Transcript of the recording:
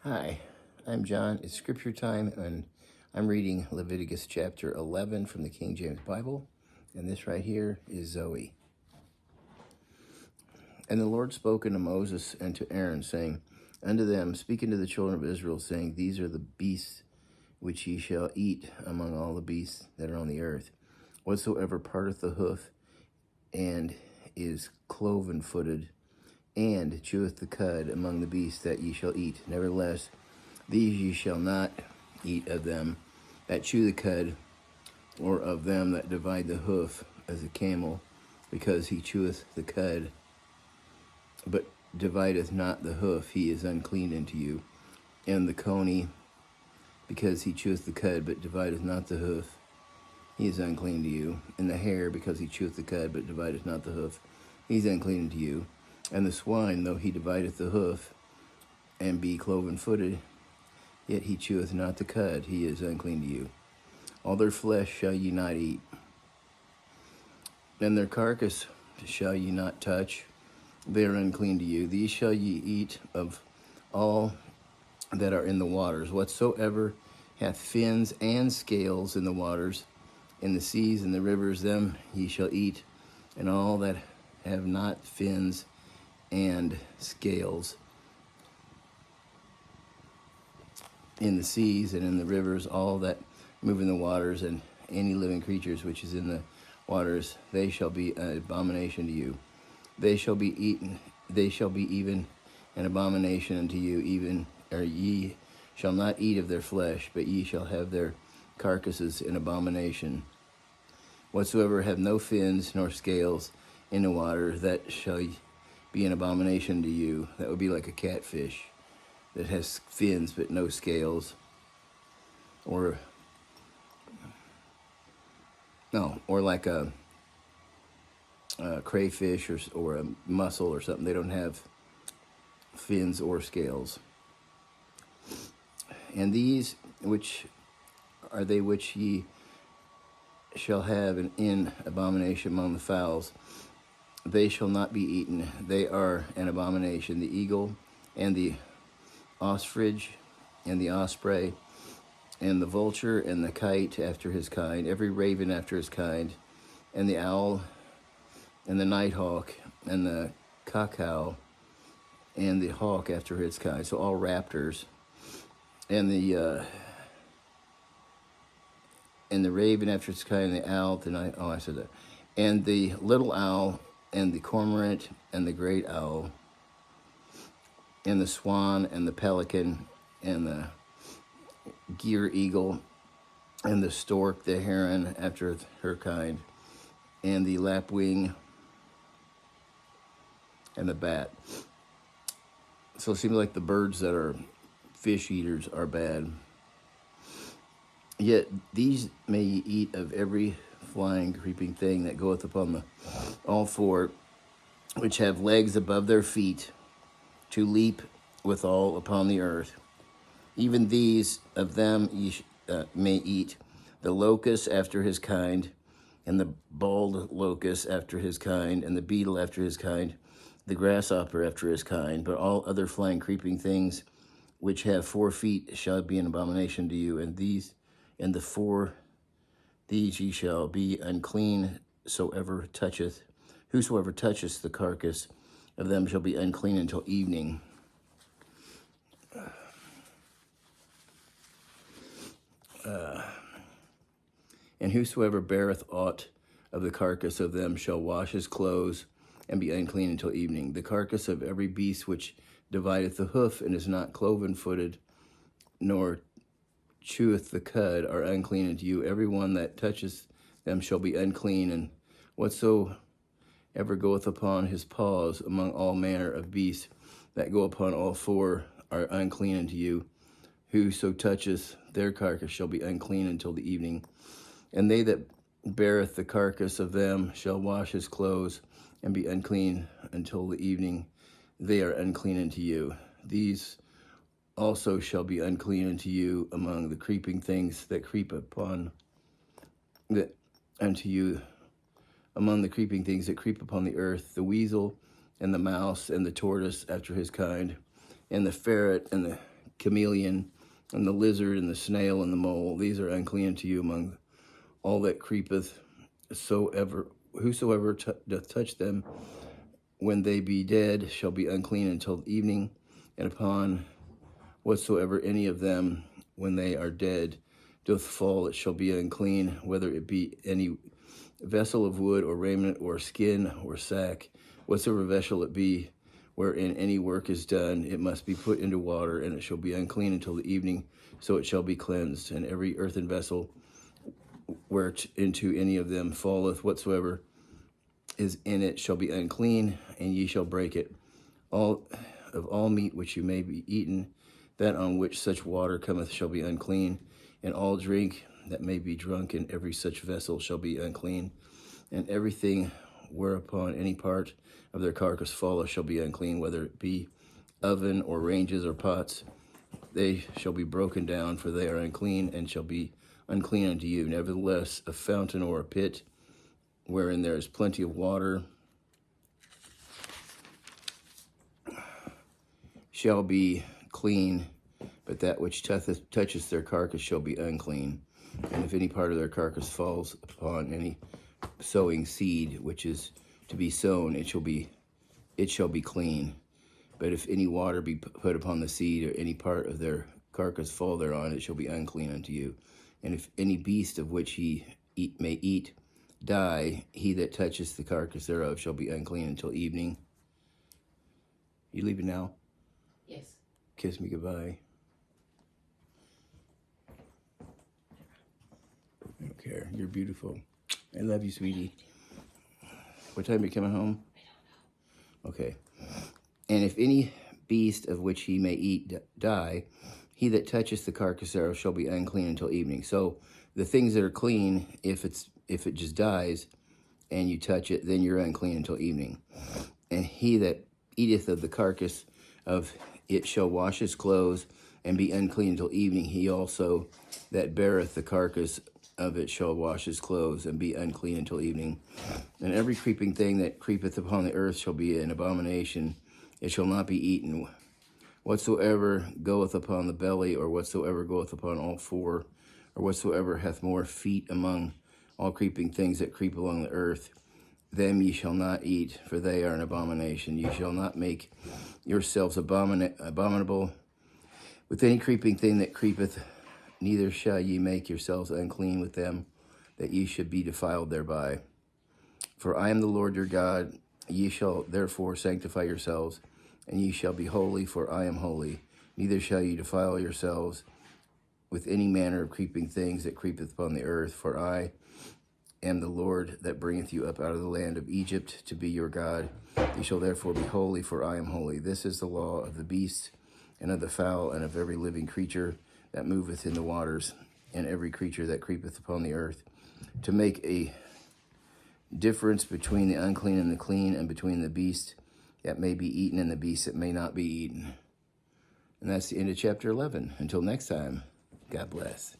Hi, I'm John. It's scripture time, and I'm reading Leviticus chapter 11 from the King James Bible, and this right here is Zoe. And the Lord spoke unto Moses and to Aaron, saying, Unto them, speak unto the children of Israel, saying, These are the beasts which ye shall eat among all the beasts that are on the earth. Whatsoever parteth the hoof, and is cloven-footed, and cheweth the cud among the beasts that ye shall eat. Nevertheless, these ye shall not eat of them that chew the cud, or of them that divide the hoof, as a camel, because he cheweth the cud, but divideth not the hoof, he is unclean unto you. And the coney, because he cheweth the cud, but divideth not the hoof, he is unclean to you. And the hare, because he cheweth the cud, but divideth not the hoof, he is unclean unto you. And the swine, though he divideth the hoof, and be cloven-footed, yet he cheweth not the cud, he is unclean to you. All their flesh shall ye not eat, and their carcass shall ye not touch, they are unclean to you. These shall ye eat of all that are in the waters. Whatsoever hath fins and scales in the waters, in the seas and the rivers, them ye shall eat, and all that have not fins and scales in the seas and in the rivers, all that move in the waters, and any living creatures which is in the waters, they shall be an abomination to you. They shall be eaten, they shall be even an abomination unto you, ye shall not eat of their flesh, but ye shall have their carcasses in abomination. Whatsoever have no fins nor scales in the water, that shall be an abomination to you. That would be like a catfish that has fins but no scales, or like a crayfish or a mussel or something. They don't have fins or scales. And these which are they which ye shall have in abomination among the fowls, they shall not be eaten. They are an abomination: the eagle, and the ostrich, and the osprey, and the vulture, and the kite after his kind, every raven after his kind, and the owl, and the nighthawk, and the cuckow, and the hawk after his kind. So all raptors, and the raven after its kind, and the owl, the night. Oh, I said that. And the little owl, and the cormorant, and the great owl, and the swan, and the pelican, and the gear eagle, and the stork, the heron after her kind, and the lapwing, and the bat. So it seems like the birds that are fish eaters are bad. Yet these may ye eat of every flying, creeping thing that goeth upon all four, which have legs above their feet, to leap withal upon the earth. Even these of them ye may eat: the locust after his kind, and the bald locust after his kind, and the beetle after his kind, the grasshopper after his kind. But all other flying, creeping things which have 4 feet shall be an abomination to you. And these ye shall be unclean. Whosoever toucheth the carcass of them shall be unclean until evening. And whosoever beareth aught of the carcass of them shall wash his clothes, and be unclean until evening. The carcass of every beast which divideth the hoof, and is not cloven-footed, nor cheweth the cud, are unclean unto you. Every one that toucheth them shall be unclean. And whatsoever goeth upon his paws among all manner of beasts that go upon all 4 are unclean unto you. Whoso toucheth their carcass shall be unclean until the evening. And they that beareth the carcass of them shall wash his clothes, and be unclean until the evening. They are unclean unto you. These also shall be unclean unto you among the creeping things that creep upon among the creeping things that creep upon the earth: the weasel, and the mouse, and the tortoise after his kind, and the ferret, and the chameleon, and the lizard, and the snail, and the mole. These are unclean unto you among all that creepeth. Whosoever doth touch them, when they be dead, shall be unclean until evening. And upon whatsoever any of them, when they are dead, doth fall, it shall be unclean, whether it be any vessel of wood, or raiment, or skin, or sack. Whatsoever vessel it be, wherein any work is done, it must be put into water, and it shall be unclean until the evening, so it shall be cleansed. And every earthen vessel whereunto any of them falleth, whatsoever is in it shall be unclean, and ye shall break it. All meat which you may be eaten, that on which such water cometh shall be unclean, and all drink that may be drunk in every such vessel shall be unclean, and everything whereupon any part of their carcass falleth shall be unclean, whether it be oven, or ranges, or pots. They shall be broken down, for they are unclean, and shall be unclean unto you. Nevertheless, a fountain or a pit, wherein there is plenty of water, shall be clean, but that which toucheth their carcass shall be unclean. And if any part of their carcass falls upon any sowing seed which is to be sown, it shall be clean. But if any water be put upon the seed, or any part of their carcass fall thereon, it shall be unclean unto you. And if any beast of which ye may eat die, he that toucheth the carcass thereof shall be unclean until evening. You leaving now? Yes. Kiss me goodbye. I don't care. You're beautiful. I love you, sweetie. What time are you coming home? I don't know. Okay. And if any beast of which he may eat die, he that toucheth the carcass thereof shall be unclean until evening. So the things that are clean, if it just dies and you touch it, then you're unclean until evening. And he that eateth of the carcass of it shall wash his clothes and be unclean until evening. He also that beareth the carcass of it shall wash his clothes and be unclean until evening. And every creeping thing that creepeth upon the earth shall be an abomination. It shall not be eaten. Whatsoever goeth upon the belly, or whatsoever goeth upon all four, or whatsoever hath more feet among all creeping things that creep along the earth, them ye shall not eat, for they are an abomination. Ye shall not make yourselves abominable with any creeping thing that creepeth, neither shall ye make yourselves unclean with them, that ye should be defiled thereby. For I am the Lord your God. Ye shall therefore sanctify yourselves, and ye shall be holy, for I am holy. Neither shall ye defile yourselves with any manner of creeping things that creepeth upon the earth, for I am the Lord that bringeth you up out of the land of Egypt to be your God. Ye shall therefore be holy, for I am holy. This is the law of the beast, and of the fowl, and of every living creature that moveth in the waters, and every creature that creepeth upon the earth, to make a difference between the unclean and the clean, and between the beast that may be eaten and the beast that may not be eaten. And that's the end of chapter 11. Until next time, God bless.